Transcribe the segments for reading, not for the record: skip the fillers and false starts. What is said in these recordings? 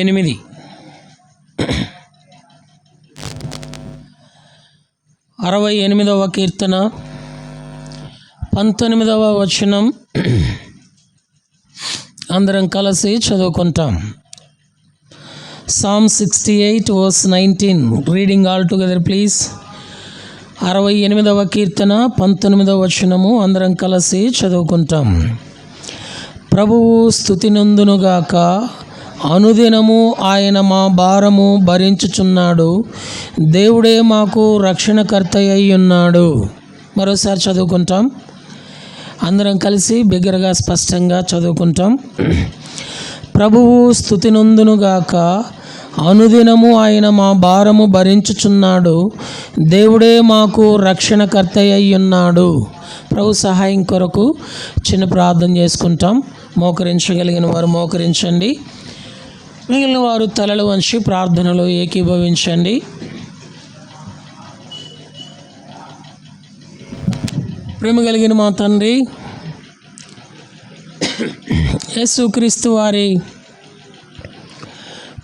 8 68వ కీర్తన 19వ వచనం అందరం కలిసి చదువుకుంటాం. Psalm 68 verse 19 reading all together please. 68వ కీర్తన 19వ వచనము అందరం కలిసి చదువుకుంటాం. ప్రభువు స్తుతి నందునుగాక, అనుదినము ఆయన మా భారము భరించుచున్నాడు, దేవుడే మాకు రక్షణకర్త అయి ఉన్నాడు. మరోసారి చదువుకుంటాం, అందరం కలిసి బిగ్గరగా స్పష్టంగా చదువుకుంటాం. ప్రభువు స్తుతి నందునుగాక, అనుదినము ఆయన మా భారము భరించుచున్నాడు, దేవుడే మాకు రక్షణకర్త అయి ఉన్నాడు. ప్రభు సహాయం కొరకు చిన్న ప్రార్థన చేసుకుంటాం. మోకరించగలిగిన వారు మోకరించండి, మిగిలిన వారు తలలు వంచి ప్రార్థనలో ఏకీభవించండి. ప్రేమ కలిగిన మా తండ్రి యేసుక్రీస్తు వారి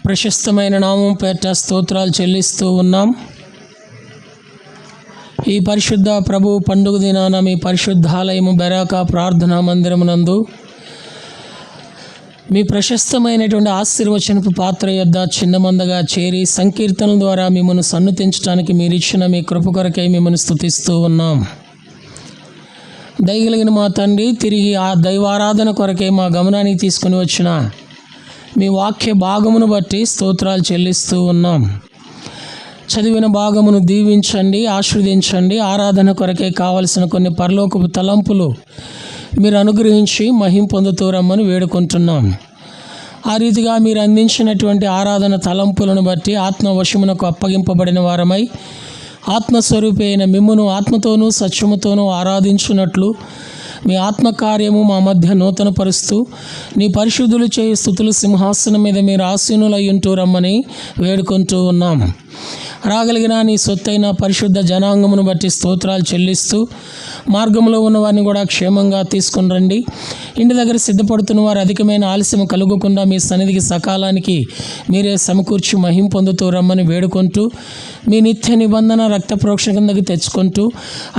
ప్రశస్తమైన నామం పేట స్తోత్రాలు చెల్లిస్తూ ఉన్నాం. ఈ పరిశుద్ధ ప్రభు పండుగ దినాన మీ పరిశుద్ధాలయము బెరాక ప్రార్థనా మందిరమునందు మీ ప్రశస్తమైనటువంటి ఆశీర్వచనపు పాత్ర యొద్ద చిన్నమందగా చేరి సంకీర్తన ద్వారా మిమ్మల్ని సన్నుతించడానికి మీరు ఇచ్చిన మీ కృప కొరకై మిమ్మల్ని స్తుతిస్తూ ఉన్నాం. దయగలిగిన మా తండ్రి, తిరిగి ఆ దైవారాధన కొరకై మా గమనానికి తీసుకుని వచ్చిన మీ వాక్య భాగమును బట్టి స్తోత్రాలు చెల్లిస్తూ ఉన్నాం. చదివిన భాగమును దీవించండి, ఆశీర్వదించండి. ఆరాధన కొరకై కావలసిన కొన్ని పరలోకపు తలంపులు మీరు అనుగ్రహించి మహిమ పొందుతూ రమ్మని వేడుకుంటున్నాం. ఆ రీతిగా మీరు అందించినటువంటి ఆరాధన తలంపులను బట్టి ఆత్మవశమునకు అప్పగింపబడిన వారమై ఆత్మస్వరూపి అయిన మిమ్మును ఆత్మతోనూ సత్యముతోనూ ఆరాధించున్నట్లు మీ ఆత్మకార్యము మా మధ్య నూతనపరుస్తూ నీ పరిశుద్ధులు చేయు స్తుతులు సింహాసనం మీద మీరు ఆసీనులై ఉంటూ రమ్మని వేడుకుంటూ ఉన్నాం. రాగలిగిన నీ సొత్తైన పరిశుద్ధ జనాంగమును బట్టి స్తోత్రాలు చెల్లిస్తూ మార్గంలో ఉన్న వారిని కూడా క్షేమంగా తీసుకుని రండి. ఇంటి దగ్గర సిద్ధపడుతున్న వారు అధికమైన ఆలస్యం కలుగకుండా మీ సన్నిధికి సకాలానికి మీరే సమకూర్చి మహిం పొందుతూ రమ్మని వేడుకుంటూ మీ నిత్య నిబంధన రక్త ప్రోక్షణ కిందకి తెచ్చుకుంటూ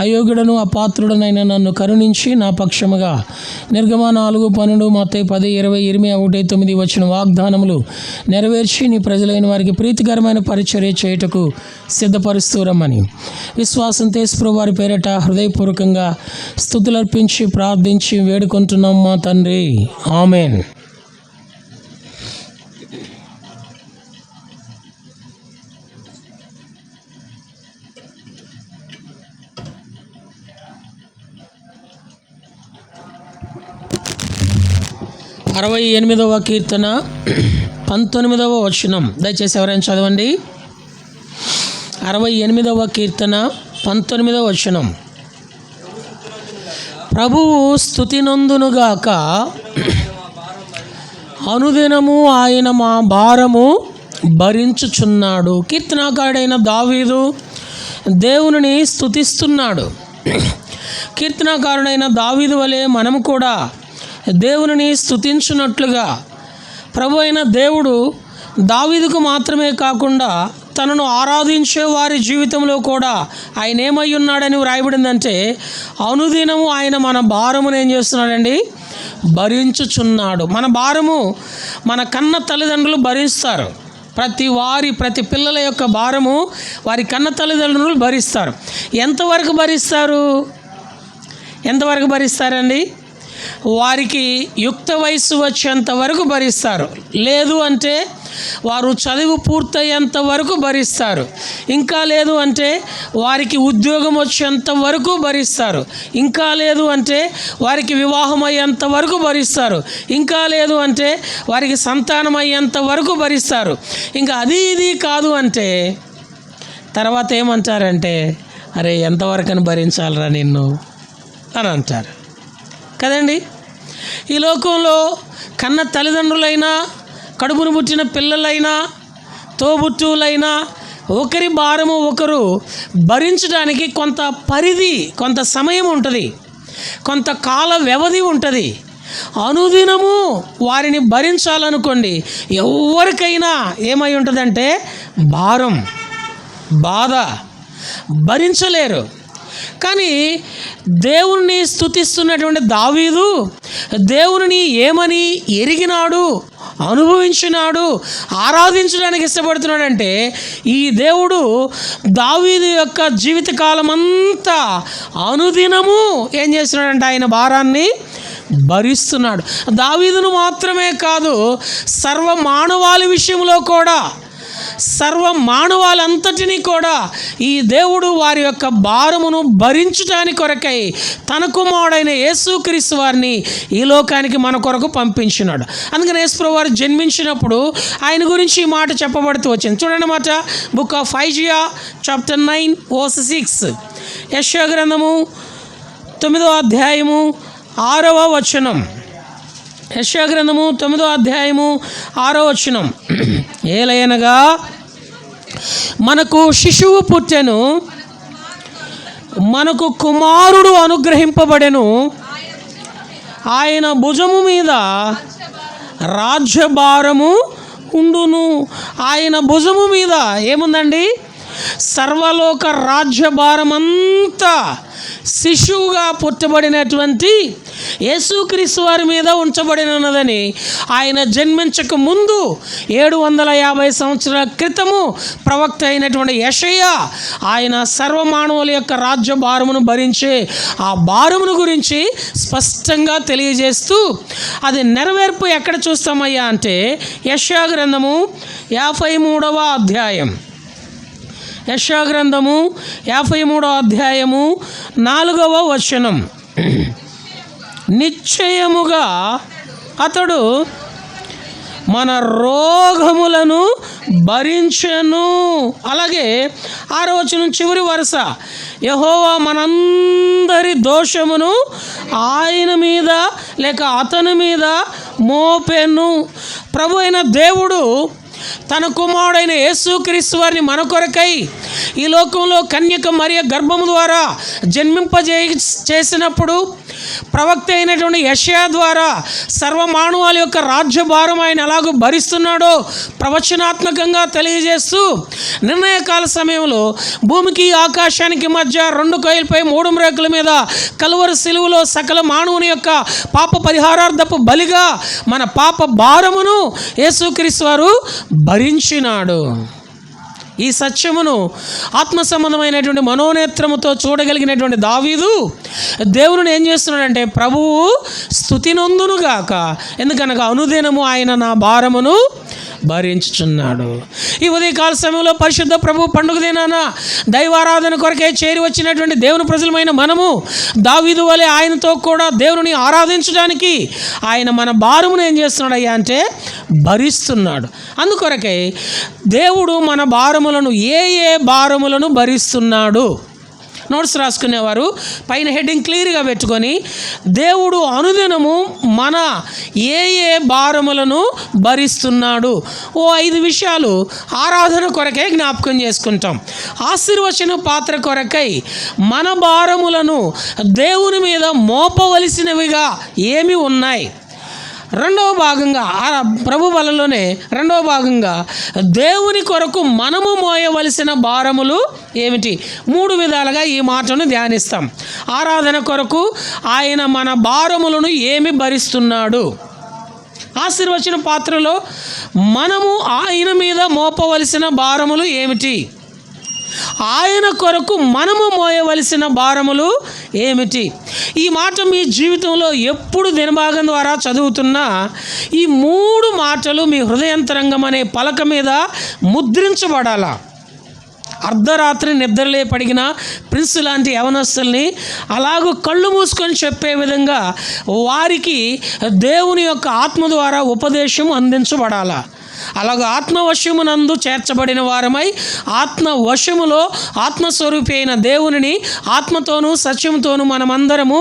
అయోగ్యుడను అపాత్రుడనైన నన్ను కరుణించి నా పక్షముగా నిర్గమ 4:12 మత్తయి 10:20 ఇర్మియా 1:9 వచ్చిన వాగ్దానములు నెరవేర్చి నీ ప్రజలైన వారికి ప్రీతికరమైన పరిచర్య చేయుటకు సిద్ధపరుస్తూ రమ్మని విశ్వాసంతో యేసు వారి పేరట హృదయపూర్వకంగా స్తుతులర్పించి ప్రార్థించి వేడుకుంటున్నాం మా తండ్రి, ఆమెన్. అరవై 68వ కీర్తన 19వ వచనం దయచేసి ఎవరైనా చదవండి. 68వ కీర్తన 19వ వచనం. ప్రభువు స్తుతి నందునుగాక, అనుదినము ఆయన మా భారము భరించుచున్నాడు. కీర్తనాకారుడైన దావీదు దేవునిని స్తుతిస్తున్నాడు. కీర్తనాకారుడైన దావీదు వలె మనం కూడా దేవునిని స్తుతించున్నట్లుగా ప్రభు అయిన దేవుడు దావీదుకు మాత్రమే కాకుండా తనను ఆరాధించే వారి జీవితంలో కూడా ఆయన ఏమై ఉన్నాడని వ్రాయబడిందంటే, అనుదినము ఆయన మన భారమును ఏం చేస్తున్నాడండి? భరించుచున్నాడు. మన భారము మన కన్న తల్లిదండ్రులు భరిస్తారు. ప్రతి పిల్లల యొక్క భారము వారి కన్న తల్లిదండ్రులు భరిస్తారు. ఎంతవరకు భరిస్తారండి? వారికి యుక్త వయస్సు వచ్చేంత వరకు భరిస్తారు. లేదు అంటే వారు చదువు పూర్తయ్యేంత వరకు భరిస్తారు. ఇంకా లేదు అంటే వారికి ఉద్యోగం వచ్చేంత వరకు భరిస్తారు. ఇంకా లేదు అంటే వారికి వివాహం అయ్యేంత వరకు భరిస్తారు. ఇంకా లేదు అంటే వారికి సంతానం అయ్యేంత వరకు భరిస్తారు. ఇంకా అది ఇది కాదు అంటే తర్వాత ఏమంటారంటే, అరే ఎంతవరకని భరించాలరా నిన్ను అని అంటారు కదండి. ఈ లోకంలో కన్న తల్లిదండ్రులైనా, కడుపును పుట్టిన పిల్లలైనా, తోబుట్టువులైనా ఒకరి భారము ఒకరు భరించడానికి కొంత పరిధి, కొంత సమయం ఉంటుంది, కొంత కాల వ్యవధి ఉంటుంది. అనుదినము వారిని భరించాలనుకోండి, ఎవరికైనా ఏమై ఉంటుందంటే భారం, బాధ, భరించలేరు. కానీ దేవుణ్ణి స్తుతిస్తున్నటువంటి దావీదు దేవుని ఏమని ఎరిగినాడు, అనుభవించినాడు, ఆరాధించడానికి ఇష్టపడుతున్నాడంటే ఈ దేవుడు దావీదు యొక్క జీవితకాలం అంతా అనుదినము ఏం చేస్తున్నాడంటే ఆయన భారాన్ని భరిస్తున్నాడు. దావీదును మాత్రమే కాదు, సర్వ మానవాళి విషయంలో కూడా, సర్వ మానవాళంతటినీ కూడా ఈ దేవుడు వారి యొక్క భారమును భరించడానికి కొరకై తన కుమారుడైన యేసుక్రీస్తు వారిని ఈ లోకానికి మన కొరకు పంపించినాడు. అందుకని యేసుప్రభువు వారు జన్మించినప్పుడు ఆయన గురించి ఈ మాట చెప్పబడుతూ వచ్చింది. చూడండి మాట, book of Isaiah chapter 9 verse 6, యెషయా గ్రంథము 9వ అధ్యాయము 6వ వచనం. యెషయా గ్రంథము 9వ అధ్యాయము 6వ వచనం. ఏలయనగా మనకు శిశువు పుట్టెను, మనకు కుమారుడు అనుగ్రహింపబడెను, ఆయన భుజము మీద రాజ్యభారము ఉండును. ఆయన భుజము మీద ఏముందండి? సర్వలోక రాజ్యభారమంతా శిశువుగా పుట్టబడినటువంటి యేసుక్రీస్తు వారి మీద ఉంచబడినదని ఆయన జన్మించక ముందు 750 సంవత్సరాల క్రితము ప్రవక్త అయినటువంటి యెషయా ఆయన సర్వమానవుల యొక్క రాజ్య భారమును భరించే ఆ భారమును గురించి స్పష్టంగా తెలియజేస్తూ అది నెరవేర్పు ఎక్కడ చూస్తామయ్యా అంటే యెషయా గ్రంథము 53వ అధ్యాయం. యెషయా గ్రంథము 53వ అధ్యాయము 4వ వచనం. నిశ్చయముగా అతడు మన రోగములను భరించెను. అలాగే 6వ వచనం చివరి వరుస, యెహోవా మనందరి దోషమును ఆయన మీద లేక అతని మీద మోపెను. ప్రభు అయిన దేవుడు తన కుమారుడైన యేసుక్రీస్తు వారిని మన కొరకై ఈ లోకంలో కన్యక మరియ గర్భము ద్వారా చేసినప్పుడు ప్రవక్త అయినటువంటి యెషయా ద్వారా సర్వమానవాళి యొక్క రాజ్యభారం ఆయన ఎలాగో భరిస్తున్నాడో ప్రవచనాత్మకంగా తెలియజేస్తూ నిర్ణయకాల సమయంలో భూమికి ఆకాశానికి మధ్య 2 కొయ్యలపై 3 మ్రేకుల మీద కలువరి సిలువలో సకల మానవుని యొక్క పాప పరిహారార్థపు బలిగా మన పాప భారమును యేసుక్రీస్తు వారు భరించినాడు. ఈ సత్యమును ఆత్మ సంబంధమైనటువంటి మనోనేత్రముతో చూడగలిగినటువంటి దావీదు దేవుని ఏం చేస్తున్నాడంటే, ప్రభువు స్తుతి నొందునుగాక, ఎందుకనగా అనుదినము ఆయన నా భారమును భరించుచున్నాడు. ఈ ఉదయకాల సమయంలో పరిశుద్ధ ప్రభు పండుగ దినాన దైవారాధన కొరకే చేరి వచ్చినటువంటి దేవుని ప్రజలమైన మనము దావీదు వలె ఆయనతో కూడా దేవుని ఆరాధించడానికి ఆయన మన భారమును ఏం చేస్తున్నాడు అంటే భరిస్తున్నాడు. అందుకొరకే దేవుడు మన భారములను ఏ భారములను భరిస్తున్నాడు నోట్స్ రాసుకునేవారు పైన హెడ్డింగ్ క్లియర్గా పెట్టుకొని, దేవుడు అనుదినము మన ఏ భారములను భరిస్తున్నాడు. 5 విషయాలు ఆరాధన కొరకై జ్ఞాపకం చేసుకుంటాం. ఆశీర్వచన పాత్ర కొరకై మన భారములను దేవుని మీద మోపవలసినవిగా ఏమి ఉన్నాయి. రెండవ భాగంగా ప్రభు బలంలోనే రెండవ భాగంగా దేవుని కొరకు మనము మోయవలసిన భారములు ఏమిటి? 3 విధాలుగా ఈ మాటను ధ్యానిస్తాం. ఆరాధన కొరకు ఆయన మన భారములను ఏమి భరిస్తున్నాడు. ఆశీర్వచన పాత్రలో మనము ఆయన మీద మోపవలసిన భారములు ఏమిటి? ఆయన కొరకు మనము మోయవలసిన భారములు ఏమిటి? ఈ మాట మీ జీవితంలో ఎప్పుడు దినభాగం ద్వారా చదువుతున్నా ఈ 3 మాటలు మీ హృదయంతరంగం అనే పలక మీద ముద్రించబడాలా. అర్ధరాత్రి నిద్రలే పడిగిన ప్రిన్స్ లాంటి యవనస్తుల్ని అలాగూ కళ్ళు మూసుకొని చెప్పే విధంగా వారికి దేవుని యొక్క ఆత్మ ద్వారా ఉపదేశం అందించబడాలా. అలాగ ఆత్మవశమునందు చేర్చబడిన వారమై ఆత్మవశములో ఆత్మస్వరూపి అయిన దేవునిని ఆత్మతోనూ సత్యముతోనూ మనమందరము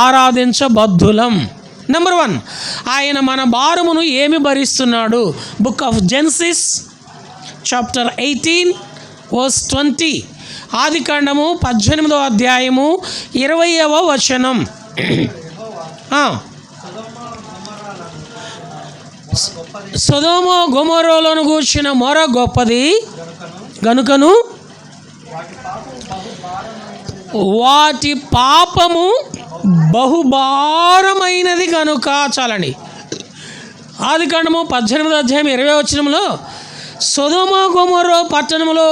ఆరాధించబద్ధులం. నెంబర్ 1, ఆయన మన భారమును ఏమి భరిస్తున్నాడు. Book of Genesis chapter 18 verse 20, ఆదికాండము 18వ అధ్యాయము 20వ వచనం. సొదొమ గొమొర్రాలను గూర్చిన మొర గొప్పది గనుకను వాటి పాపము బహుభారమైనది కనుక. చాలండి. ఆదికాండము 18వ అధ్యాయం 20వ వచనంలో సొదొమ గొమొర్రా పట్టణంలో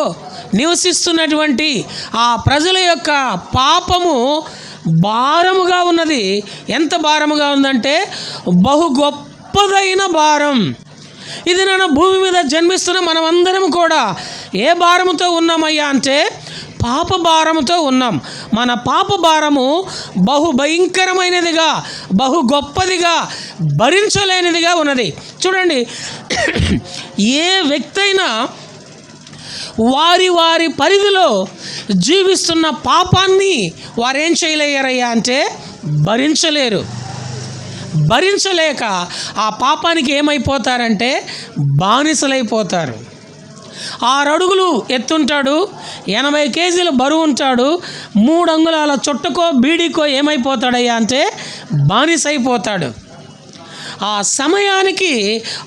నివసిస్తున్నటువంటి ఆ ప్రజల యొక్క పాపము భారముగా ఉన్నది. ఎంత భారముగా ఉందంటే బహు గొప్పదైన భారం. ఇది నన్ను భూమి మీద జన్మిస్తున్న మనమందరం కూడా ఏ భారముతో ఉన్నామయ్యా అంటే పాప భారముతో ఉన్నాం. మన పాప భారము బహు భయంకరమైనదిగా, బహు గొప్పదిగా, భరించలేనిదిగా ఉన్నది. చూడండి, ఏ వ్యక్తి అయినా వారి వారి పరిధిలో జీవిస్తున్న పాపాన్ని వారేం చేయలేరయ్యా అంటే భరించలేరు. భరించలేక ఆ పాపానికి ఏమైపోతారంటే బానిసలైపోతారు. 6 అడుగులు ఎత్తుంటాడు, 80 కేజీల బరువు ఉంటాడు, 3 అంగుళాల చుట్టకో బీడీకో ఏమైపోతాడయ్యా అంటే బానిసైపోతాడు. ఆ సమయానికి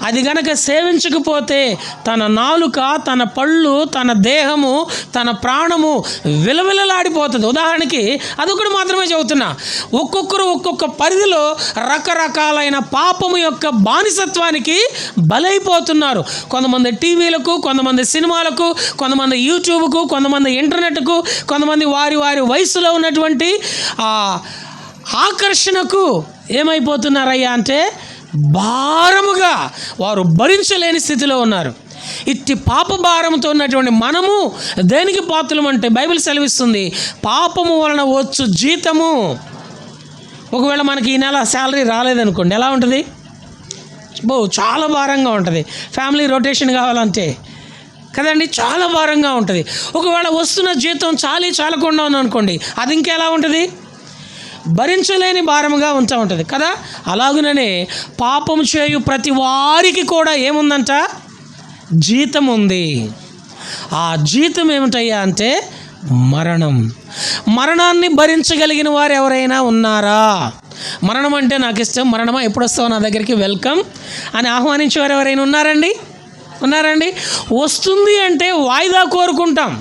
అది గనక సేవించకపోతే తన నాలుక, తన పళ్ళు, తన దేహము, తన ప్రాణము విలవిలలాడిపోతుంది. ఉదాహరణకి అదొకటి మాత్రమే చెబుతున్నా. ఒక్కొక్కరు ఒక్కొక్క పరిధిలో రకరకాలైన పాపము యొక్క బానిసత్వానికి బలైపోతున్నారు. కొంతమంది టీవీలకు, కొంతమంది సినిమాలకు, కొంతమంది యూట్యూబ్కు, కొంతమంది ఇంటర్నెట్కు, కొంతమంది వారి వారి వయసులో ఉన్నటువంటి ఆకర్షణకు ఏమైపోతున్నారయ్యా అంటే భారముగా వారు భరించలేని స్థితిలో ఉన్నారు. ఇట్టి పాప భారంతో ఉన్నటువంటి మనము దేనికి పాత్రలం అంటే బైబిల్ సెలవిస్తుంది, పాపము వలన వచ్చు జీతము. ఒకవేళ మనకి ఈ నెల శాలరీ రాలేదనుకోండి, ఎలా ఉంటుంది? చాలా భారంగా ఉంటుంది. ఫ్యామిలీ రొటేషన్ కావాలంటే కదండి, చాలా భారంగా ఉంటుంది. ఒకవేళ వస్తున్న జీతం చాలకుండా ఉందనుకోండి, అది ఇంకెలా ఉంటుంది? భరించలేని భారముగా ఉంటూ ఉంటుంది కదా. అలాగుననే పాపం చేయు ప్రతి వారికి కూడా ఏముందంట? జీతం ఉంది. ఆ జీతం ఏమిటయ్యా అంటే మరణం. మరణాన్ని భరించగలిగిన వారు ఎవరైనా ఉన్నారా? మరణం అంటే నాకు ఇష్టం, మరణమా ఎప్పుడు వస్తావు నా దగ్గరికి, వెల్కమ్ అని ఆహ్వానించేవారు ఎవరైనా ఉన్నారండి? వస్తుంది అంటే వాయిదా కోరుకుంటాం.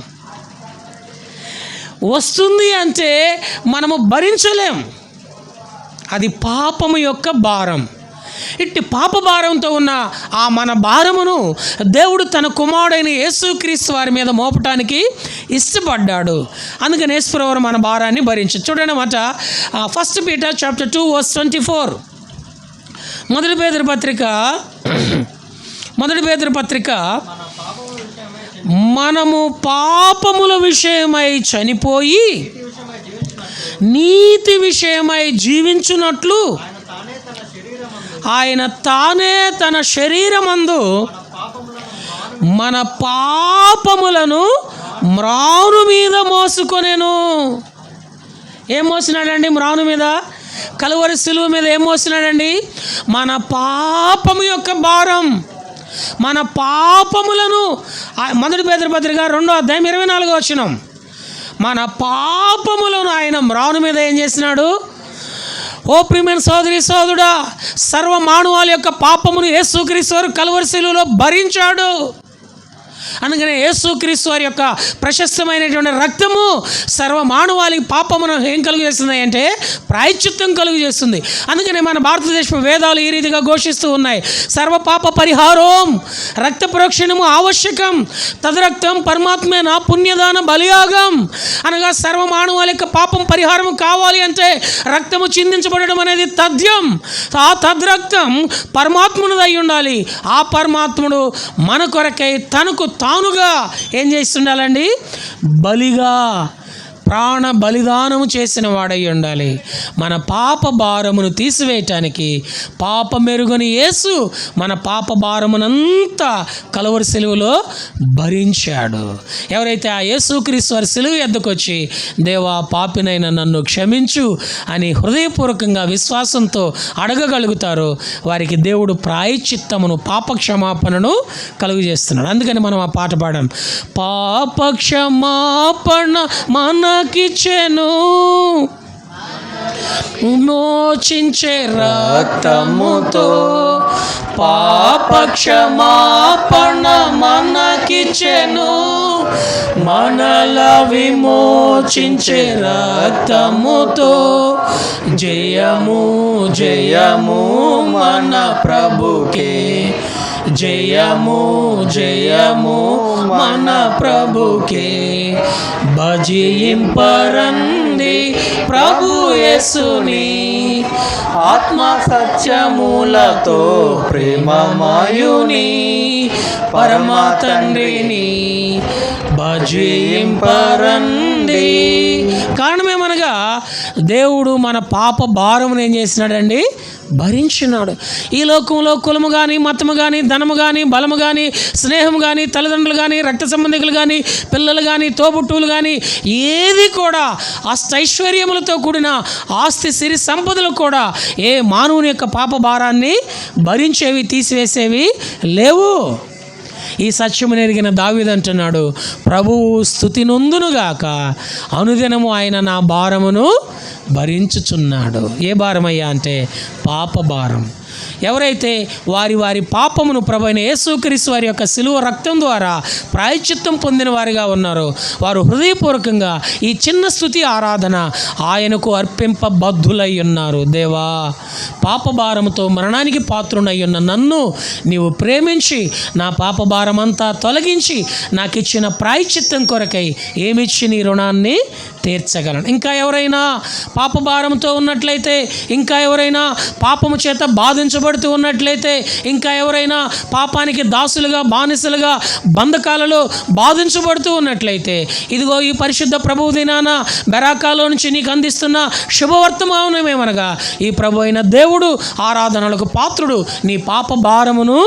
వస్తుంది అంటే మనము భరించలేం. అది పాపము యొక్క భారం. ఇట్టి పాప భారంతో ఉన్న ఆ మన భారమును దేవుడు తన కుమారుడైన యేసుక్రీస్తు వారి మీద మోపటానికి ఇష్టపడ్డాడు. అందుకని యేసుప్రభువు మన భారాన్ని భరించాడు. చూడండి మాట 1 Peter chapter 2 verse 24. మొదటి పేతురు పత్రిక మనము పాపముల విషయమై చనిపోయి నీతి విషయమై జీవించున్నట్లు ఆయన తానే తన శరీరమందు మన పాపములను మ్రాను మీద మోసుకొనెను. ఏం మోసినాడండి? మ్రాను మీద, కలువరి సిలువ మీద ఏం మోసినాడండి? మన పాపము యొక్క భారం, మన పాపములను. మొదటి పేతురు పత్రిక 2వ అధ్యాయం 24వ వచనం. మన పాపములను ఆయన మ్రాను మీద ఏం చేసినాడు? ఓ ప్రియమైన సోదరి సోదరుడా, సర్వ మానవాళి యొక్క పాపమును యేసుక్రీస్తు వారు కలువరి శిలువలో భరించాడు. అందుకనే యేసుక్రీస్తు వారి యొక్క ప్రశస్తమైనటువంటి రక్తము సర్వ మానవాళికి పాపమును ఏం కలుగు చేస్తుంది అంటే ప్రాయశ్చిత్తం కలుగు చేస్తుంది. అందుకనే మన భారతదేశం వేదాలు ఈ రీతిగా ఘోషిస్తూ ఉన్నాయి, సర్వ పాప పరిహారం రక్త ప్రోక్షణము ఆవశ్యకం, తదరక్తం పరమాత్మేన పుణ్యదాన బలియాగం. అనగా సర్వ మానవాళి యొక్క పాపం పరిహారం కావాలి అంటే రక్తము చిందించబడడం అనేది తథ్యం. ఆ తద్రక్తం పరమాత్మునిది అయి ఉండాలి. ఆ పరమాత్ముడు మన కొరకై తనకు తానుగా ఏం చేస్తుండాలండి? బలిగా ప్రాణ బలిదానము చేసిన వాడై ఉండాలి. మన పాప భారమును తీసివేయటానికి పాపమెరుగని యేసు మన పాప భారమునంతా కలువరి సిలువలో భరించాడు. ఎవరైతే ఆ యేసుక్రీస్తు వారి సిలువ ఎద్దకు వచ్చి దేవా పాపినైన నన్ను క్షమించు అని హృదయపూర్వకంగా విశ్వాసంతో అడగగలుగుతారో వారికి దేవుడు ప్రాయశ్చిత్తమును, పాప క్షమాపణను కలుగు చేస్తున్నాడు. అందుకని మనం ఆ పాట పాడాం, పాప క్షమాపణ మనకిచ్చెను మోచించే రక్తముతో పాప క్షమాపణ మనకిచ్చెను, మనల విమోచించే రక్తముతో. జయము జయము మన ప్రభుకే, జయము జయము మన ప్రభుకే. భజింపరండి ప్రభు యేసుని, ఆత్మ సత్యములతో ప్రేమమయుని పరమ తండ్రిని భజింపరండి. కారణమేమనగా దేవుడు మన పాప భారమును ఏం చేసినాడండి? భరించినాడు. ఈ లోకంలో కులము కానీ, మతము కానీ, ధనము కానీ, బలము కానీ, స్నేహం కానీ, తల్లిదండ్రులు కానీ, రక్త సంబంధికులు కానీ, పిల్లలు కానీ, తోబుట్టువులు కానీ, ఏది కూడా అష్టైశ్వర్యములతో కూడిన ఆస్తి సిరి సంపదలు కూడా ఏ మానవుని యొక్క పాప భారాన్ని భరించేవి, తీసివేసేవి లేవు. ఈ సత్యము నెరిగిన దావీదు అంటున్నాడు, ప్రభువు స్తుతి నొందునుగాక, అనుదినము ఆయన నా భారమును భరించుచున్నాడు. ఏ భారమయ్యా అంటే పాప భారం. ఎవరైతే వారి వారి పాపమును ప్రభువైన యేసుక్రీస్తు వారి యొక్క శిలువ రక్తం ద్వారా ప్రాయశ్చిత్తం పొందిన వారిగా ఉన్నారో వారు హృదయపూర్వకంగా ఈ చిన్న స్తుతి ఆరాధన ఆయనకు అర్పింపబద్ధులై ఉన్నారు. దేవా, పాప భారముతో మరణానికి పాత్రుడై ఉన్న నన్ను నీవు ప్రేమించి నా పాప భారమంతా తొలగించి నాకు ఇచ్చిన ప్రాయశ్చిత్తం కొరకై ఏమిచ్చి నీ రుణాన్ని తీర్చగలను. ఇంకా ఎవరైనా పాప భారంతో ఉన్నట్లయితే, ఇంకా ఎవరైనా పాపము చేత బాధించబడుతూ ఉన్నట్లయితే, ఇంకా ఎవరైనా పాపానికి దాసులుగా, బానిసలుగా, బంధకాలలో బాధించబడుతూ ఉన్నట్లయితే, ఇదిగో ఈ పరిశుద్ధ ప్రభువు దినాన బెరాకాలో నుంచి నీకు అందిస్తున్న శుభవర్తమానమేమనగా ఈ ప్రభు అయిన దేవుడు ఆరాధనలకు పాత్రుడు, నీ పాప భారమును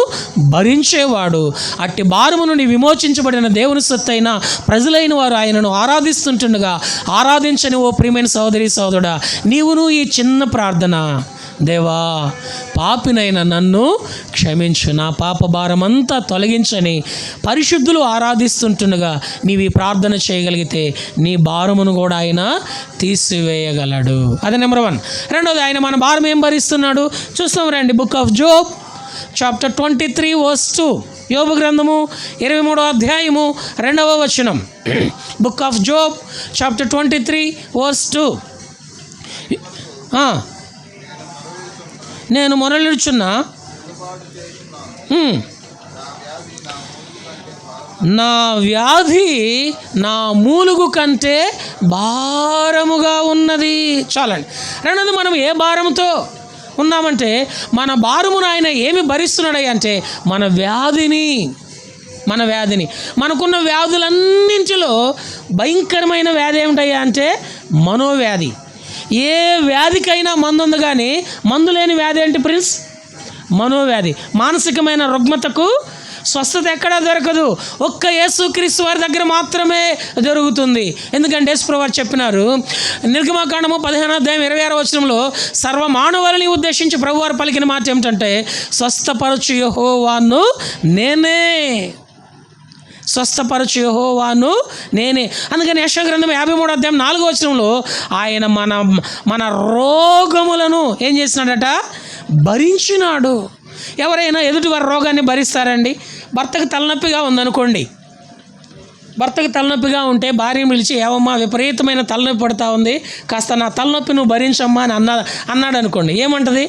భరించేవాడు. అట్టి భారము నుండి విమోచించబడిన దేవుని సొత్తైన ప్రజలైన వారు ఆయనను ఆరాధిస్తుంటుండగా, ఆరాధించని ఓ ప్రియమైన సహోదరి సహోదరుడా, నీవును ఈ చిన్న ప్రార్థన, దేవా, పాపినైన నన్ను క్షమించు, నా పాప భారమంతా తొలగించని పరిశుద్ధులు ఆరాధిస్తుంటుండగా నీవు ఈ ప్రార్థన చేయగలిగితే నీ భారమును కూడా ఆయన తీసివేయగలడు. అది నెంబర్ 1. రెండోది, ఆయన మన భారం ఏం భరిస్తున్నాడు చూస్తాం రండి. Book of Job chapter 23 verse 2. యోబు గ్రంథము 23వ అధ్యాయము 2వ వచనం. Book of Job chapter 23 verse 2. నేను మొరలిడుచున్నా, నా వ్యాధి నా మూలుగు కంటే భారముగా ఉన్నది. చాలండి. రెండోది, మనం ఏ భారముతో ఉన్నామంటే మన భారమును ఆయన ఏమి భరిస్తున్నాడు అంటే మన వ్యాధిని. మనకున్న వ్యాధులన్నింటిలో భయంకరమైన వ్యాధి ఏమిటయ్యా అంటే మనోవ్యాధి. ఏ వ్యాధికైనా మందు ఉంది, కానీ మందు లేని వ్యాధి ఏంటి ప్రిన్స్? మనోవ్యాధి. మానసికమైన రుగ్మతకు స్వస్థత ఎక్కడా దొరకదు, ఒక్క యేసుక్రీస్తు వారి దగ్గర మాత్రమే దొరుకుతుంది. ఎందుకంటే యేసుప్రభువు వారు చెప్పినారు, నిర్గమకాండము 15వ అధ్యాయం 26వ వచనంలో సర్వమానవాళిని ఉద్దేశించి ప్రభువారు పలికిన మాట ఏమిటంటే, స్వస్థపరచు యెహోవాను నేనే, స్వస్థపరచు యెహోవాను నేనే. అందుకని యెషయా గ్రంథం 53వ అధ్యాయం 4వ వచనంలో ఆయన మన రోగములను ఏం చేసినాడట? భరించినాడు. ఎవరైనా ఎదుటి వారి రోగాన్ని భరిస్తారండి? భర్తకు తలనొప్పిగా ఉందనుకోండి, భర్తకు తలనొప్పిగా ఉంటే భార్యను పిలిచి, ఏవమ్మా విపరీతమైన తలనొప్పి పడుతూ ఉంది, కాస్త నా తలనొప్పి నువ్వు భరించమ్మా అని అన్నాడు అనుకోండి. ఏమంటది?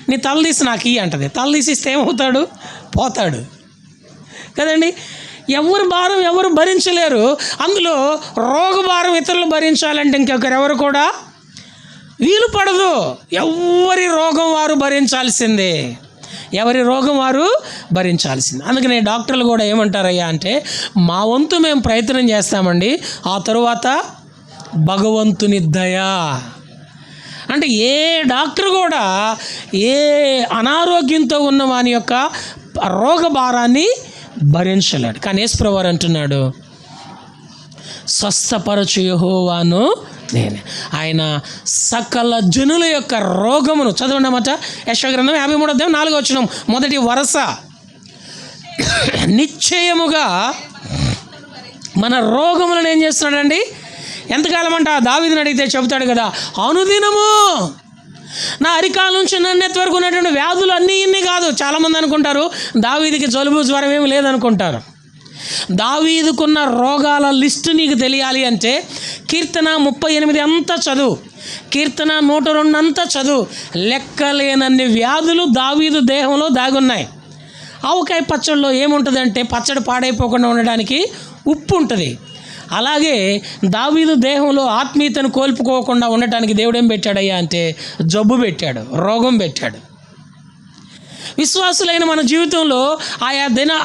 నీ తల తీసి నాకు ఇయ్యి అంటది. తల తీసిస్తే ఏమవుతాడు? పోతాడు కదండి. ఎవరు భారం ఎవరు భరించలేరు. అందులో రోగ భారం ఇతరులు భరించాలంటే ఇంకొకరెవరు కూడా వీలు పడదు. ఎవరి రోగం వారు భరించాల్సిందే, ఎవరి రోగం వారు భరించాల్సిందే. అందుకనే డాక్టర్లు కూడా ఏమంటారయ్యా అంటే, మా వంతు మేము ప్రయత్నం చేస్తామండి, ఆ తరువాత భగవంతుని దయ. అంటే ఏ డాక్టర్ కూడా ఏ అనారోగ్యంతో ఉన్న వాని యొక్క రోగ భారాన్ని భరించలేడు. కానీ యేసుప్రభువు వారు అంటున్నాడు, స్వస్థపరచు యెహోవాను నేనే. ఆయన సకల జనుల యొక్క రోగమును, చదవండి అన్నమాట, యెషయా గ్రంథం 53వ అధ్యాయం 4వ వచనం, మొదటి వరుస. నిశ్చయముగా మన రోగములను ఏం చేస్తున్నాడండి? ఎంతకాలం అంట? దావీదుని అడిగితే చెబుతాడు కదా, అనుదినము నా అరికాల నుంచి నన్నెత్తి వరకు ఉన్నటువంటి వ్యాధులు అన్నీ ఇన్ని కాదు. చాలామంది అనుకుంటారు దావీదుకి జలుబు జ్వరం ఏమి లేదనుకుంటారు. దావీదుకున్న రోగాల లిస్టు నీకు తెలియాలి అంటే కీర్తన 38 అంతా చదువు, కీర్తన 102 అంతా చదువు. లెక్కలేనన్ని వ్యాధులు దావీదు దేహంలో దాగున్నాయి. ఆవకాయ పచ్చడిలో ఏముంటుందంటే పచ్చడి పాడైపోకుండా ఉండడానికి ఉప్పు ఉంటుంది. అలాగే దావీదు దేహంలో ఆత్మీయతను కోల్పోకుండా ఉండటానికి దేవుడు ఏం పెట్టాడయ్యా అంటే జబ్బు పెట్టాడు, రోగం పెట్టాడు. విశ్వాసులైన మన జీవితంలో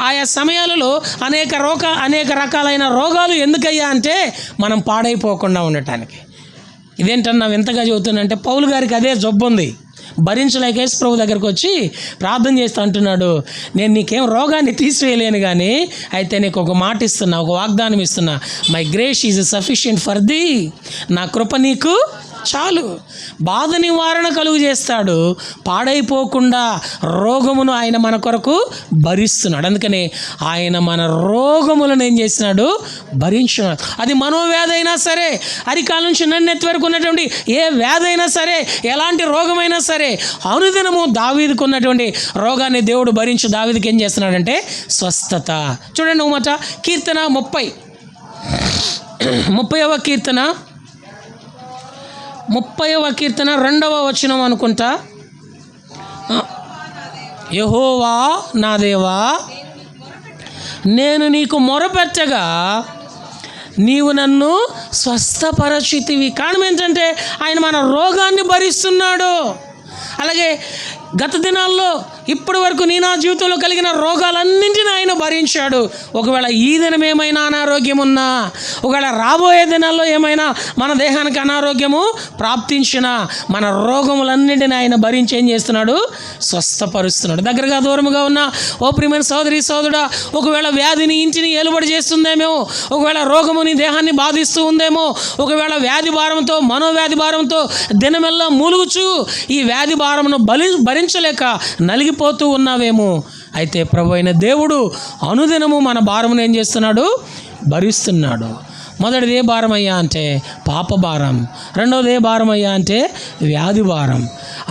ఆయా సమయాలలో అనేక రకాలైన రోగాలు ఎందుకయ్యా అంటే మనం పాడైపోకుండా ఉండటానికి. ఇదేంటన్నా వింతగా చెబుతున్నంటే పౌలు గారికి అదే జబ్బు ఉంది. భరించలేక యేసు ప్రభు దగ్గరికి వచ్చి ప్రార్థన చేస్తూ అంటున్నాడు, నేను నీకేం రోగాన్ని తీసివేయలేను కానీ అయితే నీకు ఒక మాట ఇస్తున్నా, ఒక వాగ్దానం ఇస్తున్నా. My grace is sufficient for దీ, నా కృప నీకు చాలు. బాధ నివారణ కలుగు చేస్తాడు, పాడైపోకుండా రోగమును ఆయన మన కొరకు భరిస్తున్నాడు. అందుకని ఆయన మన రోగములను ఏం చేస్తున్నాడు, భరించున్నాడు. అది మనోవ్యాధి అయినా సరే, అరికాల నుంచి నన్నెత్తి వరకు ఉన్నటువంటి ఏ వ్యాధి అయినా సరే, ఎలాంటి రోగమైనా సరే, అనుదినము దావీదుకు ఉన్నటువంటి రోగాన్ని దేవుడు భరించి దావీదుకి ఏం చేస్తున్నాడంటే స్వస్థత. చూడండి ఒక మాట, కీర్తన 30వ కీర్తన 2వ వచనం అనుకుంటా. యెహోవా నా దేవా, నేను నీకు మొరపెట్టగా నీవు నన్ను స్వస్థపరచితివి. కారణం ఏంటంటే ఆయన మన రోగాన్ని భరిస్తున్నాడు. అలాగే గత దినాల్లో ఇప్పటి వరకు నా జీవితంలో కలిగిన రోగాలన్నింటినీ ఆయన భరించాడు. ఒకవేళ ఈ దినం ఏమైనా అనారోగ్యం ఉన్నా, ఒకవేళ రాబోయే దినాల్లో ఏమైనా మన దేహానికి అనారోగ్యము ప్రాప్తించినా, మన రోగములన్నింటినీ ఆయన భరించి ఏం చేస్తున్నాడు, స్వస్థపరుస్తున్నాడు. దగ్గరగా దూరముగా ఉన్న ఓ ప్రియమైన సోదరి సోదరుడా, ఒకవేళ వ్యాధిని ఇంటిని ఏలుబడి చేస్తుందేమో, ఒకవేళ రోగము నీ దేహాన్ని బాధిస్తూ ఉందేమో, ఒకవేళ వ్యాధి భారంతో మనోవ్యాధి భారంతో దినమెల్లా మూలుగుచు ఈ వ్యాధి భారమును భరించలేక నలిగిపోతూ ఉన్నావేమో, అయితే ప్రభు అయిన దేవుడు అనుదినము మన భారమును ఏం చేస్తున్నాడు, భరిస్తున్నాడు. మొదటిది ఏ భారం అయ్యా అంటే పాప భారం, రెండవది ఏ భారం అయ్యా అంటే వ్యాధి భారం.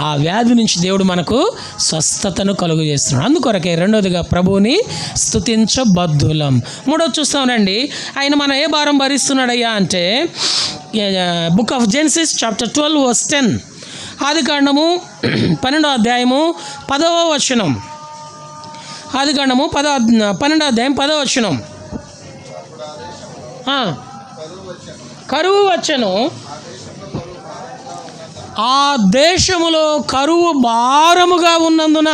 ఆ వ్యాధి నుంచి దేవుడు మనకు స్వస్థతను కలుగు చేస్తున్నాడు. అందుకొరకే రెండవదిగా ప్రభువుని స్తుతించబద్ధులం. మూడవది చూస్తామండి, ఆయన మన ఏ భారం భరిస్తున్నాడయ్యా అంటే book of Genesis chapter 12 verse 10, ఆదికాండము 12వ అధ్యాయము 10వ వచనం. ఆదికాండము 12వ అధ్యాయం 10వ వచనం. కరువు వచ్చెను, ఆ దేశములో కరువు భారముగా ఉన్నందున.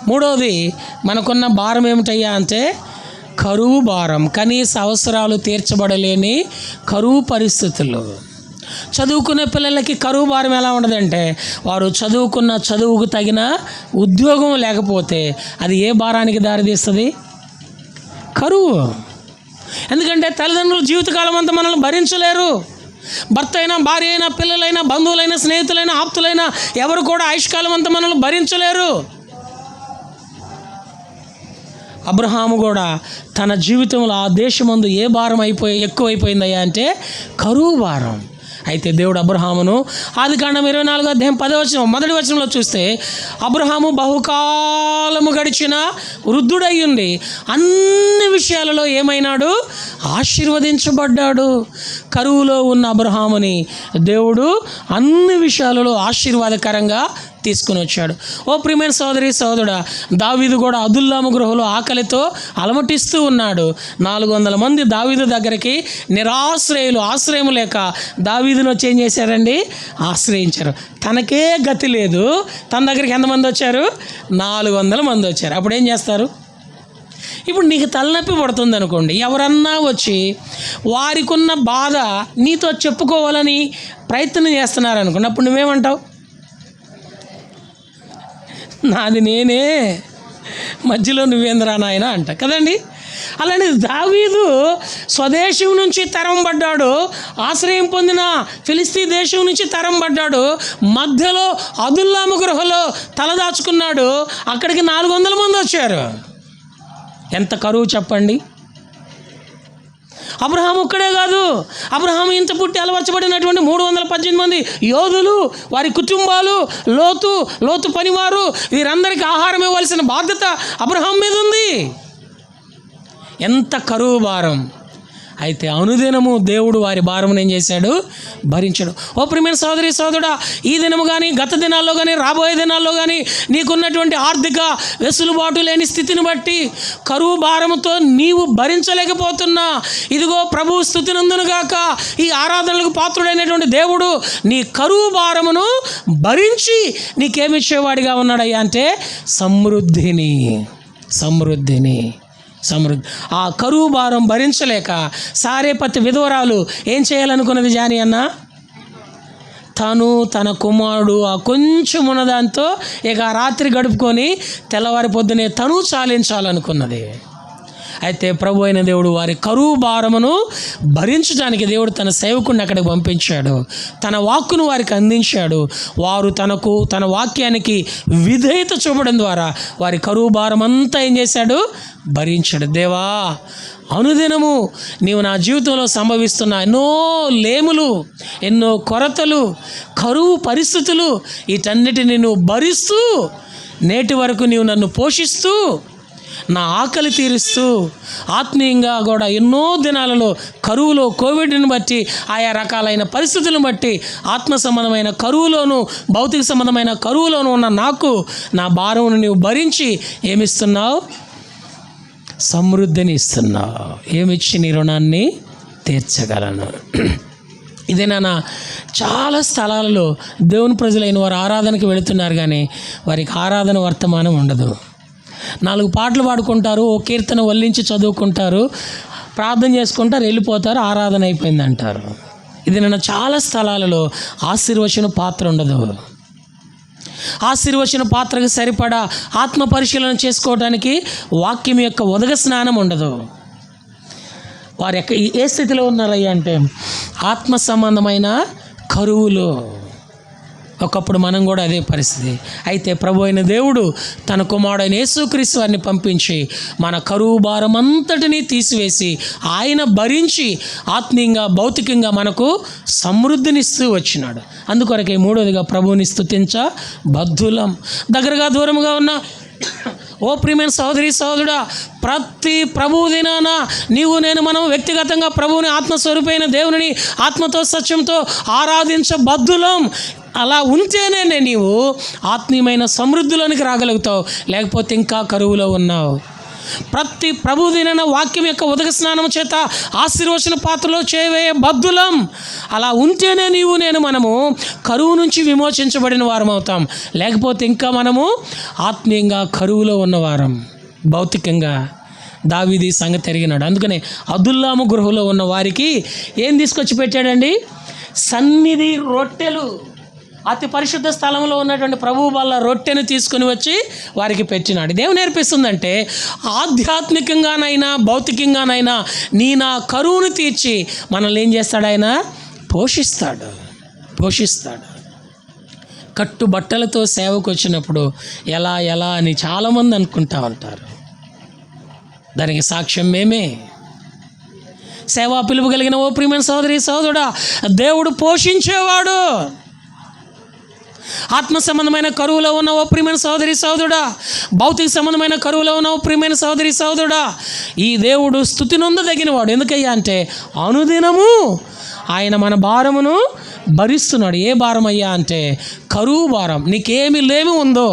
మూడవది మనకున్న భారం ఏమిటయ్యా అంటే కరువు భారం, కనీస అవసరాలు తీర్చబడలేని కరువు పరిస్థితులు. చదువుకునే పిల్లలకి కరువు భారం ఎలా ఉండదంటే, వారు చదువుకున్న చదువుకు తగిన ఉద్యోగం లేకపోతే అది ఏ భారానికి దారితీస్తుంది, కరువు. ఎందుకంటే తల్లిదండ్రులు జీవితకాలం అంతా మనల్ని భరించలేరు. భర్త అయినా, భార్య అయినా, పిల్లలైనా, బంధువులైనా, స్నేహితులైనా, ఆప్తులైనా ఎవరు కూడా ఆయుష్కాలం అంతా మనల్ని భరించలేరు. అబ్రహాము కూడా తన జీవితంలో ఆ దేశమందు ఏ భారం ఎక్కువైపోయిందయ్యా అంటే కరువు భారం. అయితే దేవుడు అబ్రహామును ఆదికాండం 24వ అధ్యాయం 10వ వచనం మొదటి వచనంలో చూస్తే, అబ్రహాము బహుకాలము గడిచిన వృద్ధుడయ్యుండి అన్ని విషయాలలో ఏమైనాడు, ఆశీర్వదించబడ్డాడు. కరువులో ఉన్న అబ్రహాముని దేవుడు అన్ని విషయాలలో ఆశీర్వాదకరంగా తీసుకుని వచ్చాడు. ఓ ప్రియమైన సోదరి సోదరుడా, దావీదు కూడా అదుల్లాము గృహలో ఆకలితో అలమటిస్తూ ఉన్నాడు. 400 మంది దావీదు దగ్గరికి నిరాశ్రయులు, ఆశ్రయం లేక దావీదును వచ్చి ఏం చేశారండి, ఆశ్రయించారు. తనకే గతి లేదు, తన దగ్గరికి ఎంతమంది వచ్చారు, 400 మంది వచ్చారు. అప్పుడు ఏం చేస్తారు? ఇప్పుడు నీకు తలనొప్పి పడుతుంది అనుకోండి, ఎవరన్నా వచ్చి వారికి ఉన్న బాధ నీతో చెప్పుకోవాలని ప్రయత్నం చేస్తున్నారు అనుకోండి, అప్పుడు నువ్వేమంటావు? నాది నేనే, మధ్యలో నువ్వేంద్రా నాయన అంట కదండి. అలానే దావీదు స్వదేశం నుంచి తరం పడ్డాడు, ఆశ్రయం పొందిన ఫిలిస్తీ దేశం నుంచి తరం పడ్డాడు, మధ్యలో అదుల్లాము గృహలో తలదాచుకున్నాడు. అక్కడికి 400 మంది వచ్చారు. ఎంత కరువు చెప్పండి. అబ్రహాం ఒక్కడే కాదు, అబ్రహాం ఇంత పుట్టి అలవర్చబడినటువంటి 318 మంది యోధులు, వారి కుటుంబాలు, లోతు పనివారు, వీరందరికీ ఆహారం ఇవ్వాల్సిన బాధ్యత అబ్రహాం మీద ఉంది. ఎంత కరువు భారం! అయితే అనుదినము దేవుడు వారి భారమును ఏం చేశాడు? భరించాడు. ఓ ప్రియమైన సోదరి సోదరుడా, ఈ దినము కానీ, గత దినాల్లో కానీ, రాబోయే దినాల్లో కానీ నీకున్నటువంటి ఆర్థిక వెసులుబాటు లేని స్థితిని బట్టి కరువు భారముతో నీవు భరించలేకపోతున్నా, ఇదిగో ప్రభు స్తుతినందునుగాక, ఈ ఆరాధనలకు పాత్రుడైనటువంటి దేవుడు నీ కరువు భారమును భరించి నీకేమిచ్చేవాడిగా ఉన్నాడయ్యా అంటే సమృద్ధి. ఆ కరువు భారం భరించలేక సారేపతి విధవరాలు ఏం చేయాలనుకున్నది జాని అన్న? తను తన కుమారుడు ఆ కొంచెం ఉన్నదాంతో ఇక రాత్రి గడుపుకొని తెల్లవారి పొద్దునే తను చాలించాలనుకున్నది. అయితే ప్రభు అయిన దేవుడు వారి కరువు భారమును భరించడానికి దేవుడు తన సేవకుడిని అక్కడికి పంపించాడు. తన వాక్కును వారికి అందించాడు. వారు తన వాక్యానికి విధేయత చూపడం ద్వారా వారి కరువు భారం అంతా ఏం చేశాడు? భరించాడు. దేవా, అనుదినము నీవు నా జీవితంలో సంభవిస్తున్న ఎన్నో లేములు, ఎన్నో కొరతలు, కరువు పరిస్థితులు, వీటన్నిటిని నువ్వు భరిస్తూ నేటి వరకు నీవు నన్ను పోషిస్తూ నా ఆకలి తీరుస్తూ ఆత్మీయంగా కూడా ఎన్నో దినాలలో కరువులో, కోవిడ్ని బట్టి, ఆయా రకాలైన పరిస్థితులను బట్టి ఆత్మ సంబంధమైన కరువులోను, భౌతిక సంబంధమైన కరువులోను ఉన్న నాకు నా భారమును నీవు భరించి ఏమిస్తున్నావు? సమృద్ధిని ఇస్తున్నావు. ఏమిచ్చి నీ రుణాన్ని తీర్చగలను. ఇదే నాన్న చాలా స్థలాలలో దేవుని ప్రజలైన వారు ఆరాధనకి వెళుతున్నారు, కానీ వారికి ఆరాధన వర్తమానం ఉండదు. 4 పాటలు పాడుకుంటారు, ఓ కీర్తన వల్లించి చదువుకుంటారు, ప్రార్థన చేసుకుంటారు, వెళ్ళిపోతారు, ఆరాధన అయిపోయింది అంటారు. ఇది నన్ను చాలా స్థలాలలో ఆశీర్వచన పాత్ర ఉండదు. ఆశీర్వచన పాత్రకు సరిపడా ఆత్మ పరిశీలన చేసుకోవడానికి వాక్యం యొక్క ఉదక స్నానం ఉండదు. వారు ఏ స్థితిలో ఉన్నారయ్యా అంటే ఆత్మ సంబంధమైన కరువులో. ఒకప్పుడు మనం కూడా అదే పరిస్థితి. అయితే ప్రభు అయిన దేవుడు తన కుమారుడైన యేసుక్రీస్తు వారిని పంపించి మన కరువు భారం అంతటినీ తీసివేసి ఆయన భరించి ఆత్మీయంగా, భౌతికంగా మనకు సమృద్ధినిస్తూ వచ్చినాడు. అందుకొరకే 3వదిగా ప్రభువుని స్తుతించ బద్ధులం. దగ్గరగా దూరంగా ఉన్న ఓ ప్రియమైన సోదరి సోదరుడా, ప్రతి ప్రభువు దినాన మనం వ్యక్తిగతంగా ప్రభువుని, ఆత్మస్వరూపైన దేవుని ఆత్మతో సత్యంతో ఆరాధించబద్ధులం. అలా ఉంటేనే నీవు ఆత్మీయమైన సమృద్ధిలోనికి రాగలుగుతావు, లేకపోతే ఇంకా కరువులో ఉన్నావు. ప్రతి ప్రభు దినాన వాక్యం యొక్క ఉదక స్నానం చేత ఆశీర్వచన పాత్రలో చేయవేయ బద్ధులం. అలా ఉంటేనే మనము కరువు నుంచి విమోచించబడిన వారం అవుతాం, లేకపోతే ఇంకా మనము ఆత్మీయంగా కరువులో ఉన్నవారం. భౌతికంగా దావీదు సంగతి ఎరిగినాడు. అందుకనే అదుల్లాము గృహలో ఉన్న వారికి ఏం తీసుకొచ్చి పెట్టాడండి? సన్నిధి రొట్టెలు. అతి పరిశుద్ధ స్థలంలో ఉన్నటువంటి ప్రభువు వల్ల రొట్టెను తీసుకుని వచ్చి వారికి పెట్టినాడు. ఇదేం నేర్పిస్తుందంటే ఆధ్యాత్మికంగానైనా భౌతికంగానైనా నా కరువును తీర్చి మనల్ని ఏం చేస్తాడు? ఆయన పోషిస్తాడు. కట్టుబట్టలతో సేవకు వచ్చినప్పుడు ఎలా అని చాలామంది అనుకుంటా ఉంటారు. దానికి సాక్ష్యం మేమే. సేవా పిలుపు కలిగిన ఓ ప్రియమైన సోదరి సోదరుడా, దేవుడు పోషించేవాడు. ఆత్మ సంబంధమైన కరువులో ఉన్న ఓ ప్రియమైన సోదరి సోదరుడా, భౌతిక సంబంధమైన కరువులో ఉన్న ఓ ప్రియమైన సోదరి సోదరుడా, ఈ దేవుడు స్తుతి నొందదగినవాడు. ఎందుకయ్యా అంటే అనుదినము ఆయన మన భారమును భరిస్తున్నాడు. ఏ భారం అయ్యా అంటే కరువు భారం. నీకేమి లేమి ఉందో,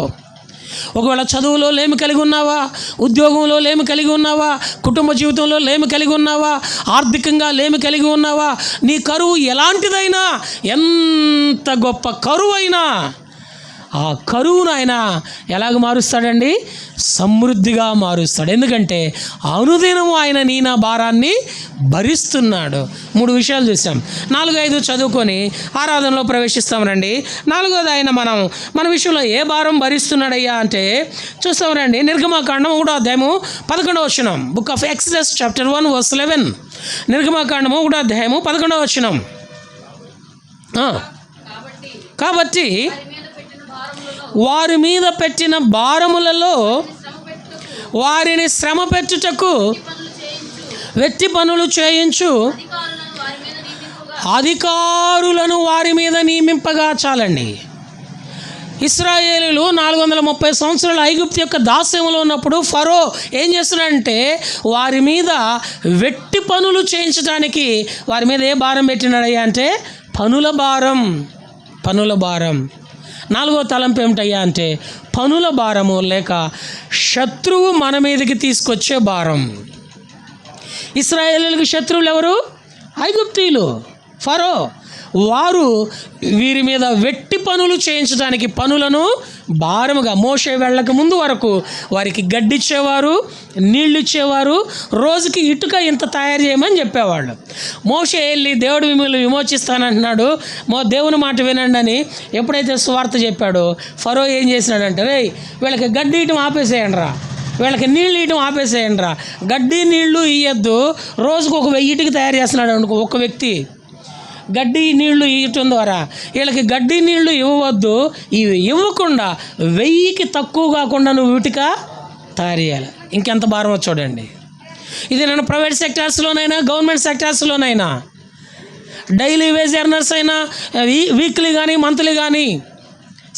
ఒకవేళ చదువులో లేమి కలిగి ఉన్నావా, ఉద్యోగంలో లేమి కలిగి ఉన్నావా, కుటుంబ జీవితంలో లేమి కలిగి ఉన్నావా, ఆర్థికంగా లేమి కలిగి ఉన్నావా, నీ కరువు ఎలాంటిదైనా, ఎంత గొప్ప కరువు అయినా ఆ కరువును ఆయన ఎలాగ మారుస్తాడండి? సమృద్ధిగా మారుస్తాడు. ఎందుకంటే అనుదినము ఆయన నా భారాన్ని భరిస్తున్నాడు. 3 విషయాలు చూసాం. 4-5 చదువుకొని ఆరాధనలో ప్రవేశిస్తాం రండి. 4వది ఆయన మన విషయంలో ఏ భారం భరిస్తున్నాడయ్యా అంటే చూస్తాం రండి. నిర్గమాకాండం 3వ అధ్యాయము 11వ వచనం. Book of Exodus chapter 1 verse 11. నిర్గమాకాండము 3వ అధ్యాయము 11వ వచనం. కాబట్టి వారి మీద పెట్టిన భారములలో వారిని శ్రమ పెట్టుటకు వెట్టి పనులు చేయించు అధికారులను వారి మీద నియమింపగా. చాలండి. ఇశ్రాయేలీయులు 430 సంవత్సరాలు ఐగుప్తు యొక్క దాస్యంలో ఉన్నప్పుడు ఫరో ఏం చేస్తున్నాడంటే వారి మీద వెట్టి పనులు చేయించడానికి వారి మీద ఏ భారం పెట్టినాడయ్యా అంటే పనుల భారం. పనుల భారం. 4వ తలంపు ఏమిటయ్యా అంటే పనుల భారము లేక శత్రువు మన మీదకి తీసుకొచ్చే భారం. ఇశ్రాయేలీయులకు శత్రువులు ఎవరు? ఐగుప్తీయులు, ఫరో. వారు వీరి మీద వెట్టి పనులు చేయించడానికి పనులను భారముగా మోషే వెళ్ళక ముందు వరకు వారికి గడ్డిచ్చేవారు, నీళ్ళు ఇచ్చేవారు, రోజుకి ఇటుక ఇంత తయారు చేయమని చెప్పేవాళ్ళు. మోషే వెళ్ళి దేవుడు మిమ్మల్ని విమోచిస్తానంటున్నాడు, దేవుని మాట వినండి అని ఎప్పుడైతే సువార్త చెప్పాడో ఫరో ఏం చేసినాడంటే రే వీళ్ళకి గడ్డి ఇయటం ఆపేసేయండి రా, వీళ్ళకి నీళ్ళు ఇయటం ఆపేసేయండి రా, గడ్డి నీళ్లు ఇయ్యద్దు, రోజుకు 1000 ఇటుక తయారు చేస్తున్నాడు అనుకో ఒక వ్యక్తి. గడ్డి నీళ్లు ఇవ్వటం ద్వారా వీళ్ళకి గడ్డి నీళ్లు ఇవ్వవద్దు, ఇవి ఇవ్వకుండా 1000కి తక్కువ కాకుండా నువ్వు ఇటుక తయారు చేయాలి. ఇంకెంత భారమో చూడండి. ఇది నేను ప్రైవేట్ సెక్టార్స్లోనైనా గవర్నమెంట్ సెక్టార్స్లోనైనా డైలీ వేజ్ ఎర్నర్స్ అయినా వీక్లీ కానీ మంత్లీ కానీ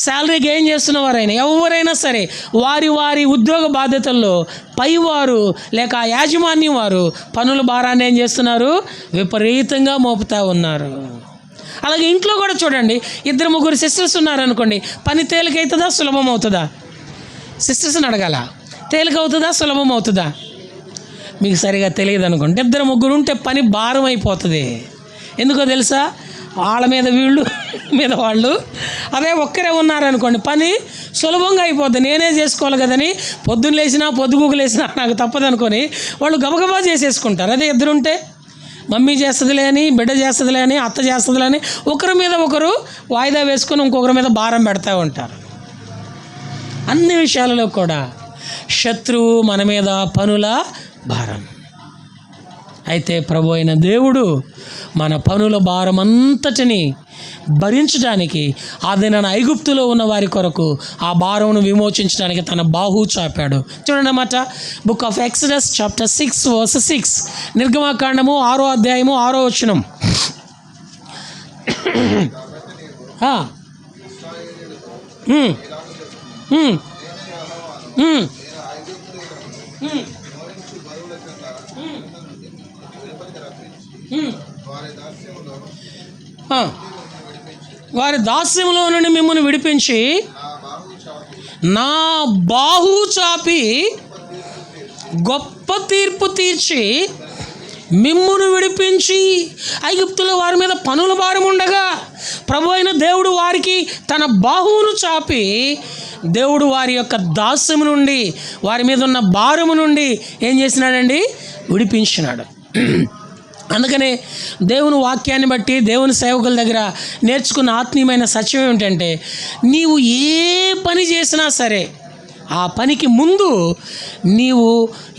శాలరీ గెయిన్ చేస్తున్న వారైనా ఎవరైనా సరే వారి వారి ఉద్యోగ బాధ్యతల్లో పైవారు లేక యాజమాన్యం వారు పనుల భారాన్ని ఏం చేస్తున్నారు? విపరీతంగా మోపుతూ ఉన్నారు. అలాగే ఇంట్లో కూడా చూడండి, 2-3 సిస్టర్స్ ఉన్నారనుకోండి, పని తేలికవుతుందా సులభం అవుతుందా? సిస్టర్స్ని అడగాల, తేలికవుతుందా సులభం అవుతుందా? మీకు సరిగా తెలియదు అనుకోండి. 2-3 ఉంటే పని భారం అయిపోతుంది. ఎందుకో తెలుసా? వాళ్ళ మీద వీళ్ళు మీద వాళ్ళు. అదే ఒక్కరే ఉన్నారనుకోండి పని సులభంగా అయిపోద్ది. నేనే చేసుకోవాలి కదని పొద్దున్న లేచినా పొద్దుగూకు లేచినా నాకు తప్పదనుకొని వాళ్ళు గబగబా చేసేసుకుంటారు. అదే 2 ఉంటే మమ్మీ చేస్తుందిలే అని, బిడ్డ చేస్తుందిలే అని, అత్త చేస్తుందిలే అని ఒకరి మీద ఒకరు వాయిదా వేసుకొని ఇంకొకరి మీద భారం పెడతా ఉంటారు. అన్ని విషయాలలో కూడా శత్రువు మన మీద పనుల భారం. అయితే ప్రభు అయిన దేవుడు మన పనుల భారం అంతటిని భరించడానికి ఆదిన ఐగుప్తులో ఉన్న వారి కొరకు ఆ భారమును విమోచించడానికి తన బాహు చాపాడు. చూడండి అన్నమాట, బుక్ ఆఫ్ ఎక్సడస్ చాప్టర్ 6:6, నిర్గమకాండము 6వ అధ్యాయము 6వ వచనం. వారి దాస్యంలో నుండి మిమ్మల్ని విడిపించి నా బాహు చాపి గొప్ప తీర్పు తీర్చి మిమ్మును విడిపించి. ఐగుప్తులో వారి మీద పనుల భారం ఉండగా ప్రభు అయిన దేవుడు వారికి తన బాహువును చాపి దేవుడు వారి యొక్క దాస్యము నుండి వారి మీద ఉన్న భారము నుండి ఏం చేసినాడండి? విడిపించినాడు. అందుకనే దేవుని వాక్యాన్ని బట్టి దేవుని సేవకుల దగ్గర నేర్చుకున్న ఆత్మీయమైన సత్యం ఏమిటంటే నీవు ఏ పని చేసినా సరే ఆ పనికి ముందు నీవు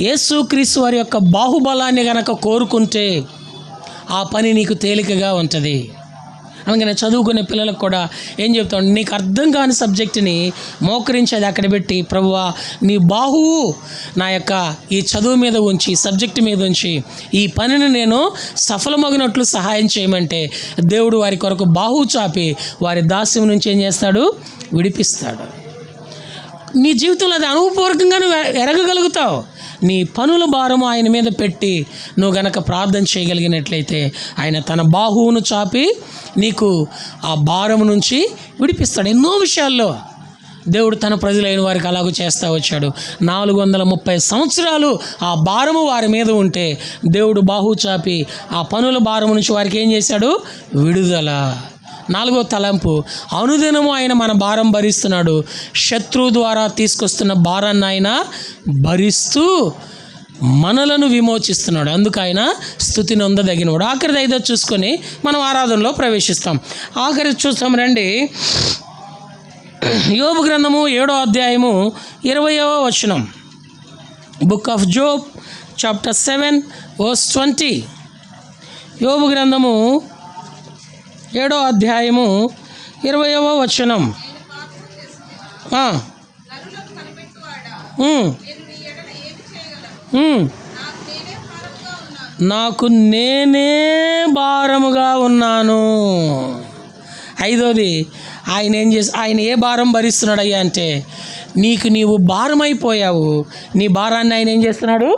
యేసుక్రీస్తు వారి యొక్క బాహుబలాన్ని గనక కోరుకుంటే ఆ పని నీకు తేలికగా ఉంటుంది. అందుకని చదువుకునే పిల్లలకు కూడా ఏం చెప్తాను, నీకు అర్థం కాని సబ్జెక్టుని మోకరించి అది అక్కడ పెట్టి ప్రభువా నీ బాహువు నా యొక్క ఈ చదువు మీద ఉంచి సబ్జెక్టు మీద ఉంచి ఈ పనిని నేను సఫలమగినట్లు సహాయం చేయమంటే దేవుడు వారి కొరకు బాహువు చాపి వారి దాస్యం నుంచి ఏం చేస్తాడు? విడిపిస్తాడు. నీ జీవితంలో అది అనుభవపూర్వకంగా నువ్వు ఎరగగలుగుతావు. నీ పనుల భారము ఆయన మీద పెట్టి నువ్వు గనక ప్రార్థన చేయగలిగినట్లయితే ఆయన తన బాహువును చాపి నీకు ఆ భారము నుంచి విడిపిస్తాడు. ఎన్నో విషయాల్లో దేవుడు తన ప్రజలైన వారికి అలాగూ చేస్తూ వచ్చాడు. 430 సంవత్సరాలు ఆ భారము వారి మీద ఉంటే దేవుడు బాహువు చాపి ఆ పనుల భారము నుంచి వారికి ఏం చేశాడు? విడుదల. 4వ తలంపు, అనుదినము ఆయన మన భారం భరిస్తున్నాడు. శత్రువు ద్వారా తీసుకొస్తున్న భారాన్ని ఆయన భరిస్తూ మనలను విమోచిస్తున్నాడు. అందుకు ఆయన స్తుతి నొందదగినవాడు. ఆఖరిది 5వ చూసుకొని మనం ఆరాధనలో ప్రవేశిస్తాం. ఆఖరి చూస్తాం రండి. యోబు గ్రంథము 7వ అధ్యాయము 20వ వచనం. Book of Job chapter 7:20. యోబు గ్రంథము 7వ అధ్యాయము 20వ వచనం. నాకు నేనే భారముగా ఉన్నాను. ఐదోది, ఆయన ఏ భారం భరిస్తున్నాడయ్యా అంటే, నీవు భారమైపోయావు, నీ భారాన్ని ఆయన ఏం చేస్తున్నాడు?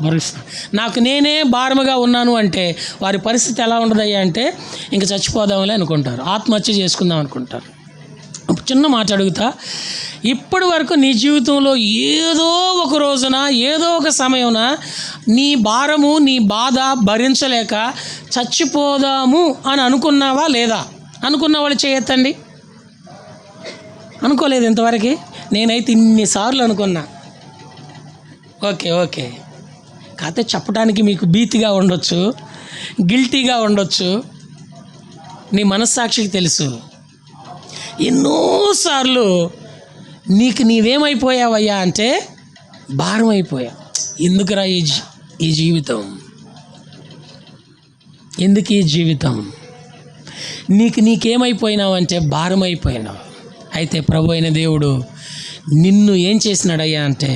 భరిస్తున్నాడు. నాకు నేనే భారముగా ఉన్నాను అంటే వారి పరిస్థితి ఎలా ఉండదయ్యా అంటే, ఇంక చచ్చిపోదాంలే అనుకుంటారు, ఆత్మహత్య చేసుకుందాం అనుకుంటారు. చిన్న మాట అడుగుతా, ఇప్పటి వరకు నీ జీవితంలో ఏదో ఒక రోజున, ఏదో ఒక సమయమున నీ భారము, నీ బాధ భరించలేక చచ్చిపోదాము అని అనుకున్నావా లేదా? అనుకున్న వాళ్ళు చేయొద్దండి. అనుకోలేదు ఇంతవరకు? నేనైతే ఇన్నిసార్లు అనుకున్నా. ఓకే కాకపోతే చెప్పడానికి మీకు భీతిగా ఉండొచ్చు, గిల్టీగా ఉండొచ్చు. నీ మనస్సాక్షికి తెలుసు. ఎన్నోసార్లు నీవేమైపోయావయ్యా అంటే భారం అయిపోయావు. ఎందుకురా ఈ జీవితం? ఎందుకు ఈ జీవితం? నీకేమైపోయినావు అంటే భారం అయిపోయినావు. అయితే ప్రభు అయిన దేవుడు నిన్ను ఏం చేసినాడయ్యా అంటే,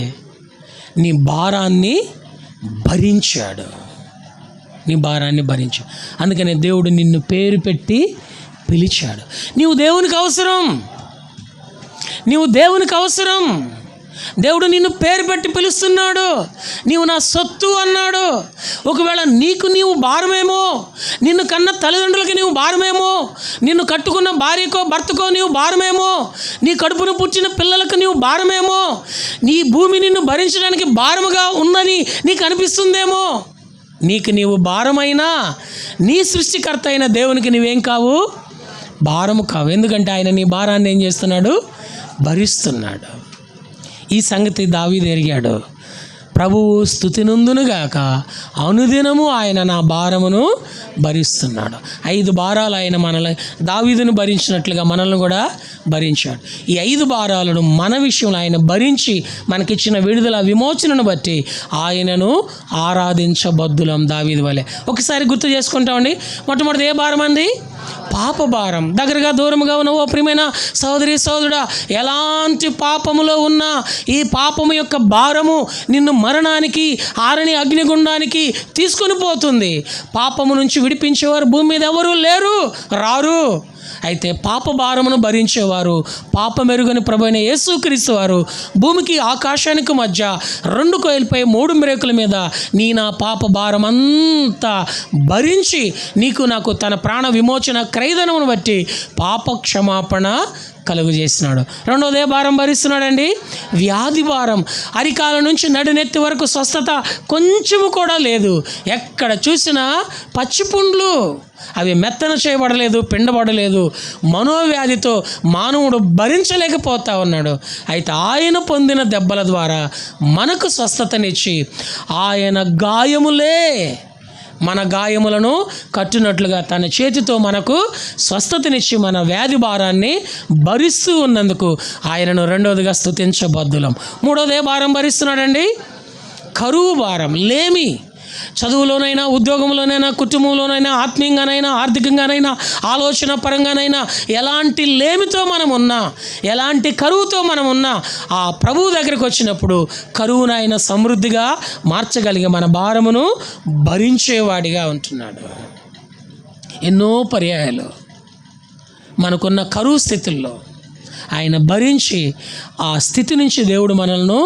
నీ భారాన్ని భరించాడు. నీ భారాన్ని భరించాడు. అందుకనే దేవుడు నిన్ను పేరు పెట్టి పిలిచాడు. నీవు దేవునికి అవసరం. దేవుడు నిన్ను పేరు పెట్టి పిలుస్తున్నాడు. నీవు నా సొత్తు అన్నాడు. ఒకవేళ నీవు భారమేమో, నిన్ను కన్న తల్లిదండ్రులకి నీవు భారమేమో, నిన్ను కట్టుకున్న భార్యకో భర్తకో నీవు భారమేమో, నీ కడుపును పుట్టిన పిల్లలకు నీవు భారమేమో, నీ భూమి నిన్ను భరించడానికి భారముగా ఉందని నీకు అనిపిస్తుందేమో. నీవు భారమైనా నీ సృష్టికర్త అయిన దేవునికి నువ్వేం కావు? భారము కావు. ఎందుకంటే ఆయన నీ భారాన్ని ఏం చేస్తున్నాడు? భరిస్తున్నాడు. ఈ సంగతి దావీదు ఎరిగాడు. ప్రభువు స్తుతినందునుగాక, అనుదినము ఆయన నా భారమును భరిస్తున్నాడు. 5 భారాలు ఆయన దావీదును భరించినట్లుగా మనల్ని కూడా భరించాడు. ఈ 5 భారాలను మన విషయంలో ఆయన భరించి మనకిచ్చిన విడుదల విమోచనను బట్టి ఆయనను ఆరాధించబద్దులం దావీదు వలె. ఒకసారి గుర్తు చేసుకుంటామండి. మొట్టమొదటి ఏ భారం అండి? పాప భారం. దగ్గరగా దూరముగా ఉన్న ఓ ప్రియమైన సోదరి సోదరుడా, ఎలాంటి పాపములో ఉన్నా ఈ పాపము యొక్క భారము నిన్ను మరణానికి, ఆరని అగ్నిగుండానికి తీసుకొని పోతుంది. పాపము నుంచి విడిపించేవారు భూమి మీద ఎవరు రారు. అయితే పాప భారమును భరించేవారు, పాపమెరుగని ప్రభువైన యేసుక్రీస్తు వారు భూమికి ఆకాశానికి మధ్య 2 కోయిలపై 3 మేకుల మీద నా పాప భారం అంతా భరించి నాకు తన ప్రాణ విమోచన క్రయధనమును బట్టి పాప క్షమాపణ కలుగు చేసినాడు. రెండోదే భారం భరిస్తున్నాడండి, వ్యాధి భారం. అరికాల నుంచి నడునెత్తి వరకు స్వస్థత కొంచెము కూడా లేదు. ఎక్కడ చూసినా పచ్చిపుండ్లు, అవి మెత్తన చేయబడలేదు, పిండబడలేదు. మనోవ్యాధితో మానవుడు భరించలేకపోతా ఉన్నాడు. అయితే ఆయన పొందిన దెబ్బల ద్వారా మనకు స్వస్థతనిచ్చి, ఆయన గాయములే మన గాయములను కట్టినట్లుగా తన చేతితో మనకు స్వస్థతనిచ్చి మన వ్యాధి భారాన్ని భరిస్తూ ఉన్నందుకు ఆయనను రెండవదిగా స్తుతించబద్దులం. మూడోదే భారం భరిస్తున్నాడండి, కరువు భారం, లేమి. చదువులోనైనా, ఉద్యోగంలోనైనా, కుటుంబంలోనైనా, ఆత్మీయంగానైనా, ఆర్థికంగానైనా, ఆలోచన పరంగానైనా ఎలాంటి లేమితో మనం ఉన్నా, ఎలాంటి కరువుతో మనం ఉన్నా, ఆ ప్రభువు దగ్గరికి వచ్చినప్పుడు కరువునైన సమృద్ధిగా మార్చగలిగే మన భారమును భరించేవాడిగా ఉంటున్నాడు. ఎన్నో పర్యాయాలు మనకున్న కరువు స్థితుల్లో ఆయన భరించి ఆ స్థితి నుంచి దేవుడు మనల్ని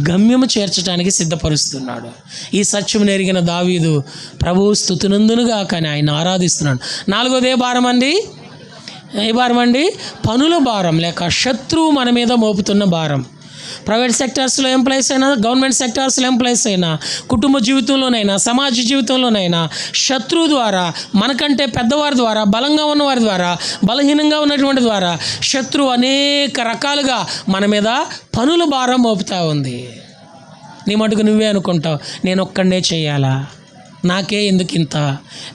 గమ్యము చేర్చడానికి సిద్ధపరుస్తున్నాడు. ఈ సత్యం ఎరిగిన దావీదు ప్రభువు స్తుతినందునుగా కానీ ఆయన ఆరాధిస్తున్నాడు. నాలుగోదే భారం అండి, ఏ భారం అండి? పనుల భారం, లేక శత్రువు మన మీద మోపుతున్న భారం. ప్రైవేట్ సెక్టార్స్లో ఎంప్లాయీస్ అయినా, గవర్నమెంట్ సెక్టార్స్లో ఎంప్లాయీస్ అయినా, కుటుంబ జీవితంలోనైనా, సమాజ జీవితంలోనైనా శత్రువు ద్వారా, మనకంటే పెద్దవారి ద్వారా, బలంగా ఉన్నవారి ద్వారా, బలహీనంగా ఉన్నటువంటి ద్వారా శత్రువు అనేక రకాలుగా మన మీద పనుల భారం మోపుతూ ఉంది. నీ మటుకు నువ్వే అనుకుంటావు, నేను ఒక్కడే చేయాలా, నాకే ఎందుకింత,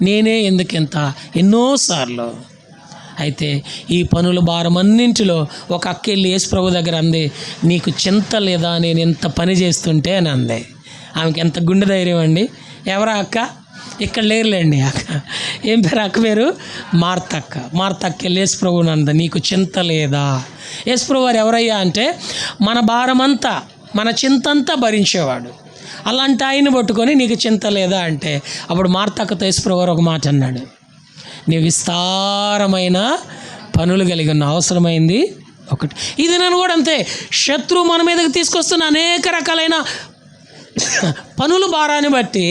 నేనే ఎందుకింత, ఎన్నోసార్లు. అయితే ఈ పనుల భారం అన్నింటిలో ఒక అక్క వెళ్ళి యేసు ప్రభు దగ్గర అంది, నీకు చింత లేదా నేను ఎంత పని చేస్తుంటే అని అంది. ఆమెకి ఎంత గుండె ధైర్యం అండి. ఎవరా అక్క? ఇక్కడ లేరులేండి అక్క. ఏం పేరు అక్క పేరు? మార్తక్క. మార్తక్క వెళ్ళి యేసు ప్రభుని అంది, నీకు చింత లేదా? యేసు ప్రభు వారు ఎవరయ్యా అంటే మన భారమంతా, మన చింతంతా భరించేవాడు. అలాంటి ఆయన్ని పట్టుకొని నీకు చింత లేదా అంటే, అప్పుడు మార్తక్కతో యేసుప్రభువు గారు ఒక మాట అన్నాడు, నీవు విస్తారమైన పనులు కలిగి ఉన్న, అవసరమైంది ఒకటి. ఇది నేను కూడా అంతే. శత్రువు మన మీదకి తీసుకొస్తున్న అనేక రకాలైన పనుల భారాన్ని బట్టి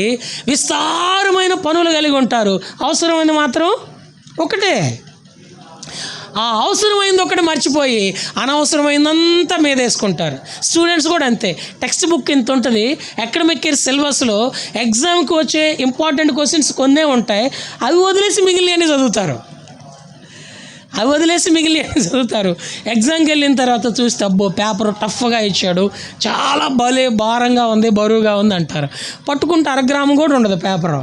విస్తారమైన పనులు కలిగి ఉంటారు, అవసరమైంది మాత్రం ఒకటే. ఆ అవసరమైంది ఒకటి మర్చిపోయి అనవసరమైందంతా మీద వేసుకుంటారు. స్టూడెంట్స్ కూడా అంతే. టెక్స్ట్ బుక్ ఇంత ఉంటుంది, అకాడమిక్ ఇయర్ సిలబస్లో ఎగ్జామ్కి వచ్చే ఇంపార్టెంట్ క్వశ్చన్స్ కొన్నే ఉంటాయి, అవి వదిలేసి మిగిలినవి చదువుతారు. ఎగ్జామ్కి వెళ్ళిన తర్వాత చూస్తే అబ్బో పేపర్ టఫ్గా ఇచ్చాడు, చాలా భారంగా ఉంది, బరువుగా ఉంది అంటారు. పట్టుకుంటే 1 గ్రాము కూడా ఉండదు పేపరు,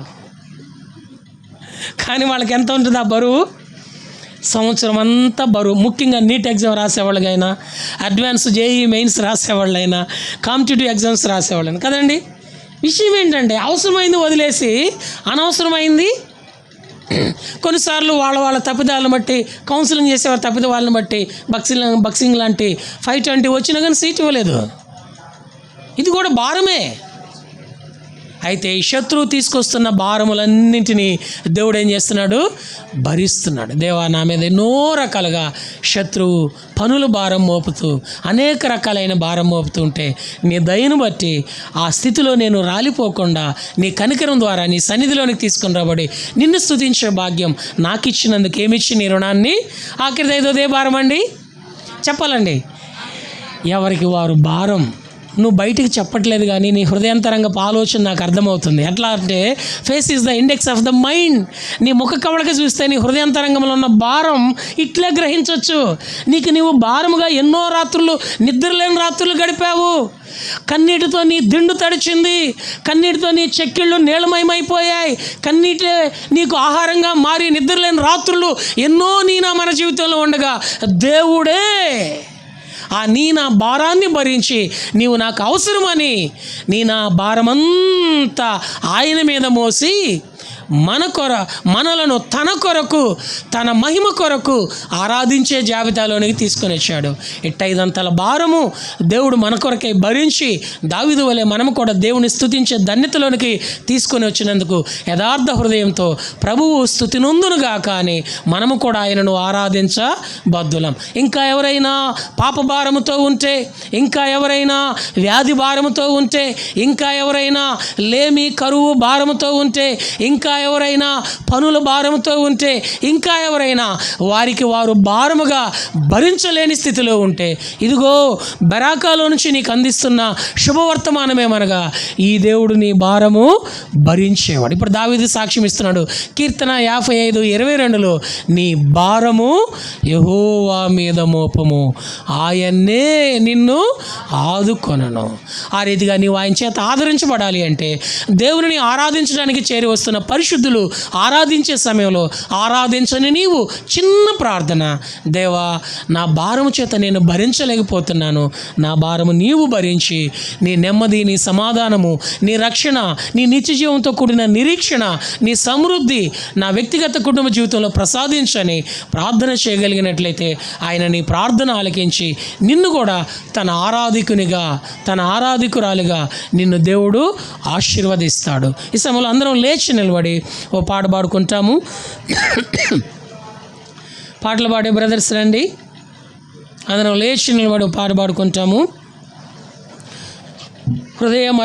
కానీ వాళ్ళకి ఎంత ఉంటుంది ఆ బరువు? సంవత్సరం అంతా బరువు. ముఖ్యంగా నీట్ ఎగ్జామ్ రాసేవాళ్ళకైనా, అడ్వాన్స్ జేఈ మెయిన్స్ రాసేవాళ్ళైనా, కాంపిటేటివ్ ఎగ్జామ్స్ రాసేవాళ్ళైనా కదండి. విషయం ఏంటంటే అవసరమైంది వదిలేసి అనవసరమైంది, కొన్నిసార్లు వాళ్ళ తప్పిదాలను బట్టి, కౌన్సిలింగ్ చేసేవారు తప్పిదాలను బట్టి బక్సింగ్ లాంటి 520 వచ్చినా కానీ సీట్ ఇవ్వలేదు. ఇది కూడా భారమే. అయితే ఈ శత్రువు తీసుకొస్తున్న భారములన్నింటినీ దేవుడు ఏం చేస్తున్నాడు? భరిస్తున్నాడు. దేవా, నా మీద ఎన్నో రకాలుగా శత్రువు పనుల భారం మోపుతూ, అనేక రకాలైన భారం మోపుతూ ఉంటే నీ దయను బట్టి ఆ స్థితిలో నేను రాలిపోకుండా నీ కనికరం ద్వారా నీ సన్నిధిలోనికి తీసుకుని రాబడి నిన్ను స్తుతించే భాగ్యం నాకు ఇచ్చినందుకు ఏమిచ్చి నీ రుణాన్ని ఆఖరిది 5వ భారం అండి, చెప్పాలండి. ఎవరికి వారు భారం. నువ్వు బయటికి చెప్పట్లేదు కానీ నీ హృదయాంతరంగపు ఆలోచన నాకు అర్థమవుతుంది. ఎట్లా అంటే face is the index of the mind. నీ ముఖ కవళక చూస్తే నీ హృదయాంతరంగంలో ఉన్న భారం ఇట్లే గ్రహించవచ్చు. నీవు భారముగా ఎన్నో రాత్రులు, నిద్రలేని రాత్రులు గడిపావు. కన్నీటితో నీ దిండు తడిచింది, కన్నీటితో నీ చెక్కిళ్ళు నీలమయమైపోయాయి, కన్నీటే నీకు ఆహారంగా మారి నిద్రలేని రాత్రులు ఎన్నో మన జీవితంలో ఉండగా దేవుడే నా భారాన్ని భరించి నీవు నాకు అవసరమని నా భారమంతా ఆయన మీద మోసి మనలను తన కొరకు, తన మహిమ కొరకు ఆరాధించే జాబితాలోనికి తీసుకొని వచ్చాడు. 5 భారము దేవుడు మన కొరకై భరించి దావీదు వలె మనము కూడా దేవుని స్తుతించే ధన్యతలోనికి తీసుకొని వచ్చినందుకు యథార్థ హృదయంతో ప్రభువు స్తుతి నొందునుగా కానీ మనము కూడా ఆయనను ఆరాధించబద్దులం. ఇంకా ఎవరైనా పాప భారముతో ఉంటే, ఇంకా ఎవరైనా వ్యాధి భారముతో ఉంటే, ఇంకా ఎవరైనా లేమి కరువు భారముతో ఉంటే, ఇంకా ఎవరైనా పనుల భారంతో ఉంటే, ఇంకా ఎవరైనా వారికి వారు భారముగా భరించలేని స్థితిలో ఉంటే, ఇదిగో బెరాకాలో నుంచి నీకు అందిస్తున్న శుభవర్తమానమేమనగా ఈ దేవుడు నీ భారము భరించేవాడు. ఇప్పుడు దావీదు సాక్ష్యం ఇస్తున్నాడు. కీర్తన 55:22లో నీ భారము యెహోవా మీద మోపము, ఆయన్నే నిన్ను ఆదుకొనను. ఆ రీతిగా నీవు ఆయన చేత ఆదరించబడాలి అంటే దేవుని ఆరాధించడానికి చేరి వస్తున్న పరిశుద్ధులు ఆరాధించే సమయంలో ఆరాధించని నీవు చిన్న ప్రార్థన, దేవా నా భారము చేత నేను భరించలేకపోతున్నాను, నా భారము నీవు భరించి నీ నెమ్మది, నీ సమాధానము, నీ రక్షణ, నీ నిత్య జీవంతో కూడిన నిరీక్షణ, నీ సమృద్ధి నా వ్యక్తిగత కుటుంబ జీవితంలో ప్రసాదించని ప్రార్థన చేయగలిగినట్లయితే ఆయన నీ ప్రార్థన ఆలకించి నిన్ను కూడా తన ఆరాధికునిగా, తన ఆరాధికురాలిగా నిన్ను దేవుడు ఆశీర్వదిస్తాడు. ఈ సమయంలో అందరం లేచి నిలబడి ఓ పాట పాడుకుంటాము. పాటలు పాడే బ్రదర్స్ రండి, అందరం లేచి నిలబడి పాట పాడుకుంటాము. హృదయం